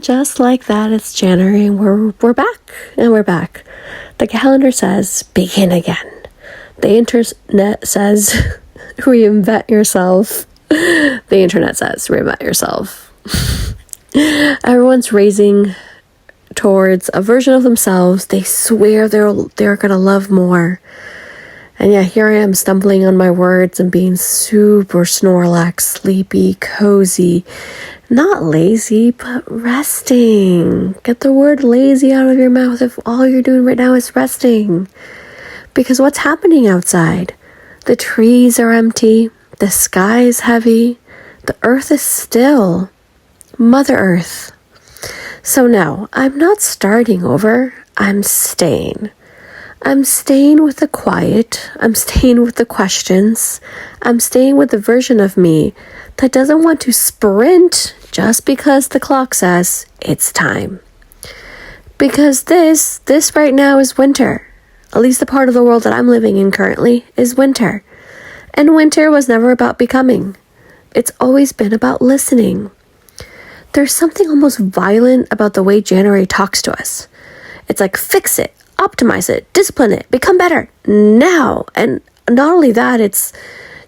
And just like that, it's January and we're back. And we're back. The calendar says, begin again. The internet says, reinvent yourself. The internet says, reinvent yourself. Everyone's raising towards a version of themselves they swear they're gonna love more. And yeah, here I am stumbling on my words and being super Snorlax, sleepy, cozy, not lazy, but resting. Get the word lazy out of your mouth if all you're doing right now is resting. Because what's happening outside? The trees are empty, the sky is heavy, the earth is still. Mother Earth. So no, I'm not starting over, I'm staying. I'm staying with the quiet, I'm staying with the questions, I'm staying with the version of me that doesn't want to sprint just because the clock says it's time. Because this right now is winter. At least the part of the world that I'm living in currently is winter. And winter was never about becoming. It's always been about listening. There's something almost violent about the way January talks to us. It's like, fix it. Optimize it, discipline it, become better now. And not only that, it's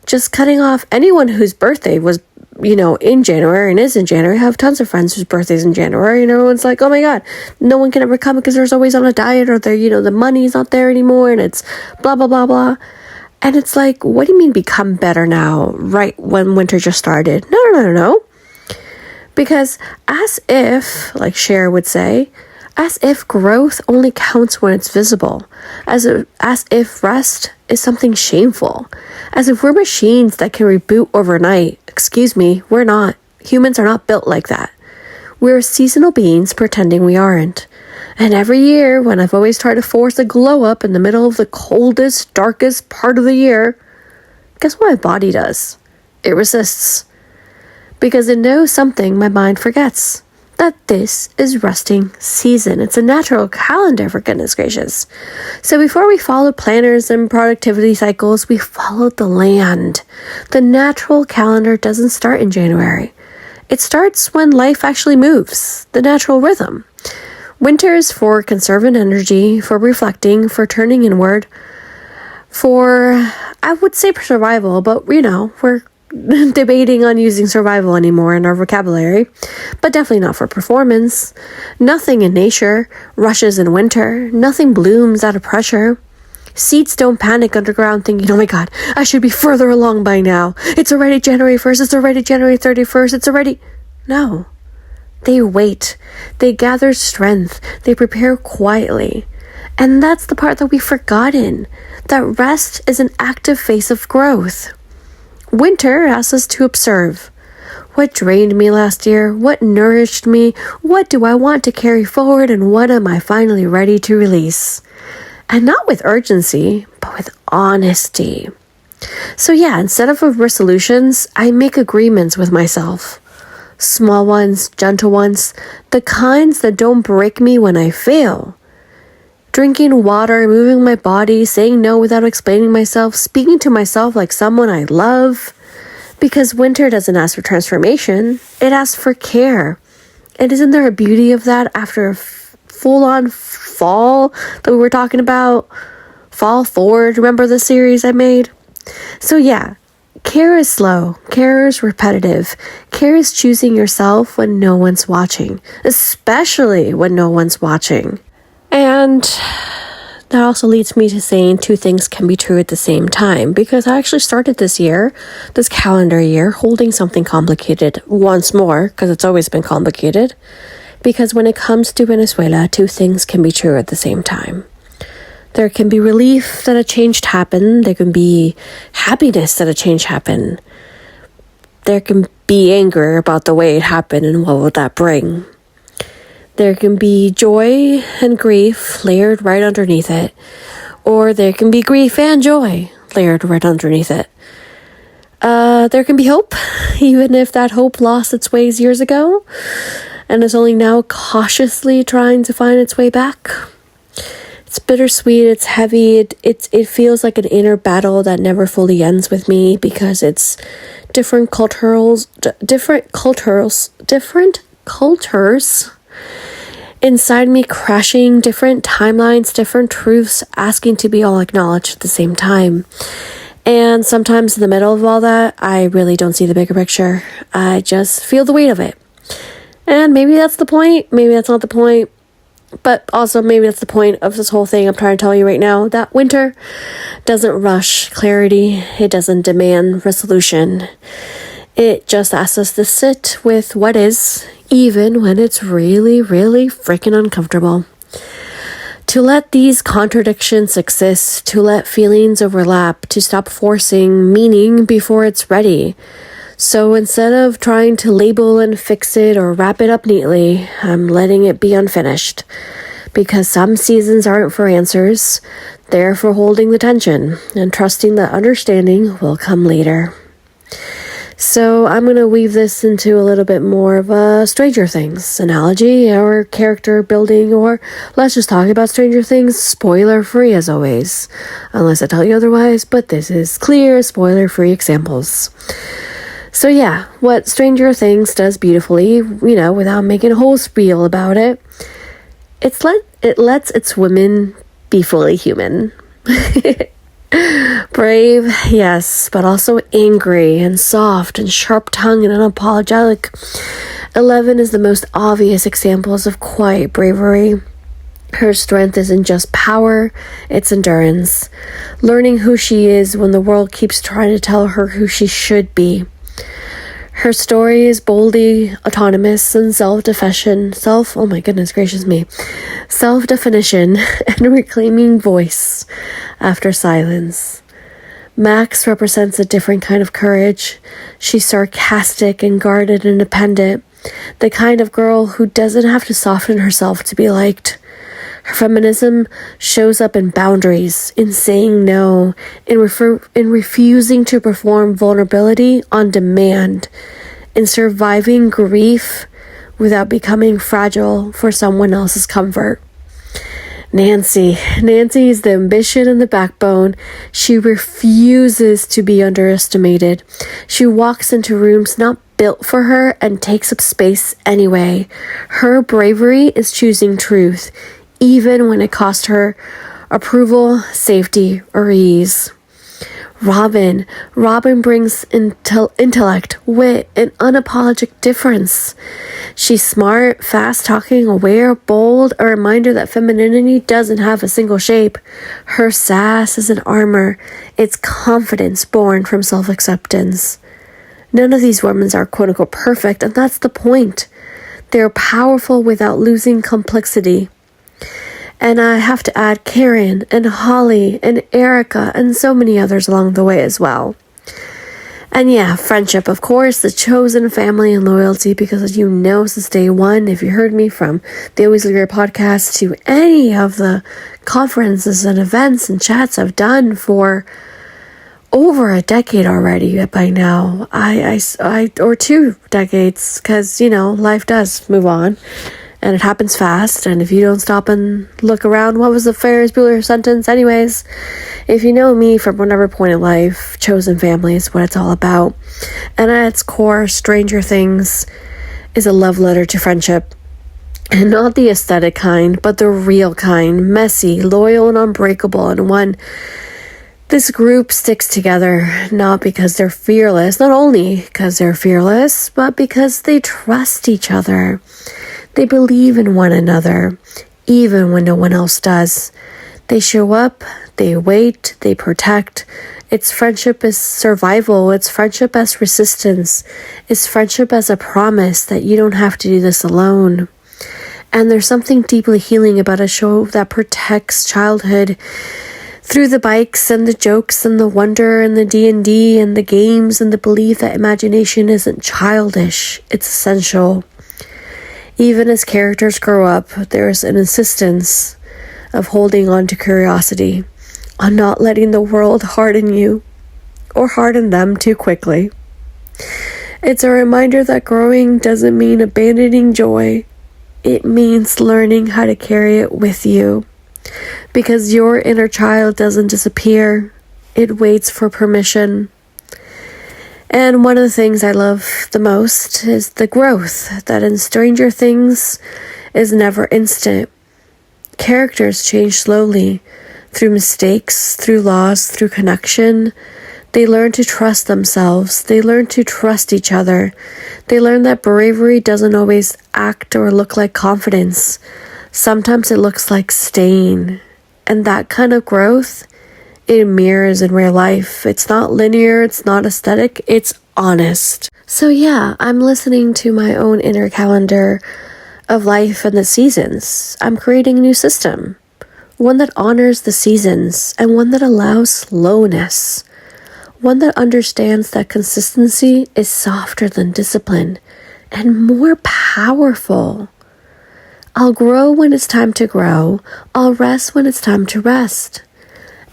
just cutting off anyone whose birthday was, in January and is in January. I have tons of friends whose birthdays in January, and everyone's like, oh my God, no one can ever come because they're always on a diet, or they're, the money's not there anymore, and it's blah, blah, blah, blah. And it's like, what do you mean become better now, right when winter just started? No. Because as if, like Cher would say, as if growth only counts when it's visible, as if rest is something shameful, as if we're machines that can reboot overnight. Excuse me, we're not. Humans are not built like that. We're seasonal beings pretending we aren't. And every year, when I've always tried to force a glow up in the middle of the coldest, darkest part of the year, guess what my body does? It resists. Because it knows something my mind forgets. That this is resting season. It's a natural calendar, for goodness gracious. So before we followed planners and productivity cycles, we followed the land. The natural calendar doesn't start in January. It starts when life actually moves, the natural rhythm. Winter is for conserving energy, for reflecting, for turning inward, for, I would say survival, but we're debating on using survival anymore in our vocabulary, but definitely not for performance. Nothing in nature rushes in winter. Nothing blooms out of pressure. Seeds don't panic underground thinking, oh my God, I should be further along by now. It's already January 1st. It's already January 31st. It's already... No. They wait. They gather strength. They prepare quietly. And that's the part that we've forgotten. That rest is an active phase of growth. Winter asks us to observe. What drained me last year? What nourished me? What do I want to carry forward? And what am I finally ready to release? And not with urgency, but with honesty. So yeah, instead of resolutions, I make agreements with myself. Small ones, gentle ones, the kinds that don't break me when I fail. Drinking water, moving my body, saying no without explaining myself, speaking to myself like someone I love. Because winter doesn't ask for transformation, it asks for care. And isn't there a beauty of that after a full-on fall that we were talking about? Fall forward, remember the series I made? So yeah, care is slow, care is repetitive, care is choosing yourself when no one's watching, especially when no one's watching. And that also leads me to saying two things can be true at the same time, because I actually started this calendar year, holding something complicated once more, because it's always been complicated. Because when it comes to Venezuela, two things can be true at the same time. There can be relief that a change happened. There can be happiness that a change happened. There can be anger about the way it happened and what will that bring. There can be joy and grief layered right underneath it. Or there can be grief and joy layered right underneath it. There can be hope, even if that hope lost its ways years ago and is only now cautiously trying to find its way back. It's bittersweet, it's heavy, it feels like an inner battle that never fully ends with me, because it's different cultures inside me crashing, different timelines, different truths, asking to be all acknowledged at the same time. And sometimes in the middle of all that, I really don't see the bigger picture. I just feel the weight of it. And maybe that's the point. Maybe that's not the point. But also maybe that's the point of this whole thing I'm trying to tell you right now, that winter doesn't rush clarity. It doesn't demand resolution. It just asks us to sit with what is, even when it's really, really freaking uncomfortable. To let these contradictions exist, to let feelings overlap, to stop forcing meaning before it's ready. So instead of trying to label and fix it or wrap it up neatly, I'm letting it be unfinished. Because some seasons aren't for answers, they're for holding the tension and trusting that understanding will come later. So I'm going to weave this into a little bit more of a Stranger Things analogy or character building, or let's just talk about Stranger Things, spoiler free as always, unless I tell you otherwise, but this is clear, spoiler free examples. So yeah, what Stranger Things does beautifully, without making a whole spiel about it, it lets its women be fully human. Brave, yes, but also angry and soft and sharp-tongued and unapologetic. 11 is the most obvious examples of quiet bravery. Her strength isn't just power, it's endurance. Learning who she is when the world keeps trying to tell her who she should be. Her story is boldly autonomous and self-definition and reclaiming voice after silence. Max represents a different kind of courage. She's sarcastic and guarded and independent, the kind of girl who doesn't have to soften herself to be liked. Her feminism shows up in boundaries, in saying no, in refusing to perform vulnerability on demand, in surviving grief without becoming fragile for someone else's comfort. Nancy is the ambition and the backbone. She refuses to be underestimated. She walks into rooms not built for her and takes up space anyway. Her bravery is choosing truth, even when it cost her approval, safety, or ease. Robin brings intellect, wit, and unapologetic difference. She's smart, fast-talking, aware, bold, a reminder that femininity doesn't have a single shape. Her sass is an armor. It's confidence born from self-acceptance. None of these women are quote-unquote perfect, and that's the point. They're powerful without losing complexity. And I have to add Karen and Holly and Erica and so many others along the way as well. And yeah, friendship, of course, the chosen family and loyalty, because since day one, if you heard me from the Always Leader podcast to any of the conferences and events and chats I've done for over a decade already by now, or 2 decades, because, life does move on. And it happens fast, and if you don't stop and look around, what was the Ferris Bueller sentence anyways? If you know me from whatever point in life, chosen family is what it's all about. And at its core, Stranger Things is a love letter to friendship. And not the aesthetic kind, but the real kind, messy, loyal, and unbreakable, and one this group sticks together not because they're fearless, not only because they're fearless, but because they trust each other. They believe in one another, even when no one else does. They show up, they wait, they protect. It's friendship as survival, it's friendship as resistance, it's friendship as a promise that you don't have to do this alone. And there's something deeply healing about a show that protects childhood through the bikes and the jokes and the wonder and the D&D and the games and the belief that imagination isn't childish, it's essential. Even as characters grow up, there's an insistence of holding on to curiosity, on not letting the world harden you or harden them too quickly. It's a reminder that growing doesn't mean abandoning joy. It means learning how to carry it with you. Because your inner child doesn't disappear, it waits for permission. And one of the things I love the most is the growth that in Stranger Things is never instant. Characters change slowly, through mistakes, through loss, through connection. They learn to trust themselves. They learn to trust each other. They learn that bravery doesn't always act or look like confidence. Sometimes it looks like staying. And that kind of growth, it mirrors in real life. It's not linear, it's not aesthetic, it's honest. So yeah, I'm listening to my own inner calendar of life and the seasons. I'm creating a new system. One that honors the seasons and one that allows slowness. One that understands that consistency is softer than discipline and more powerful. I'll grow when it's time to grow. I'll rest when it's time to rest.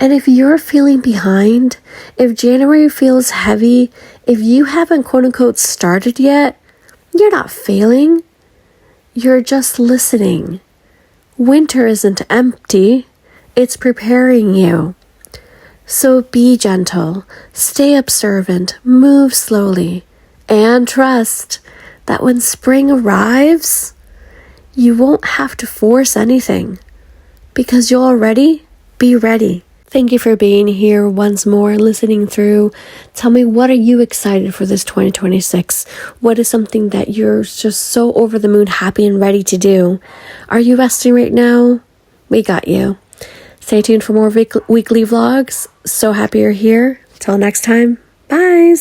And if you're feeling behind, if January feels heavy, if you haven't quote unquote started yet, you're not failing. You're just listening. Winter isn't empty. It's preparing you. So be gentle, stay observant, move slowly, and trust that when spring arrives, you won't have to force anything because you'll already be ready. Thank you for being here once more, listening through. Tell me, what are you excited for this 2026? What is something that you're just so over the moon happy and ready to do? Are you resting right now? We got you. Stay tuned for more weekly vlogs. So happy you're here. Till next time. Bye.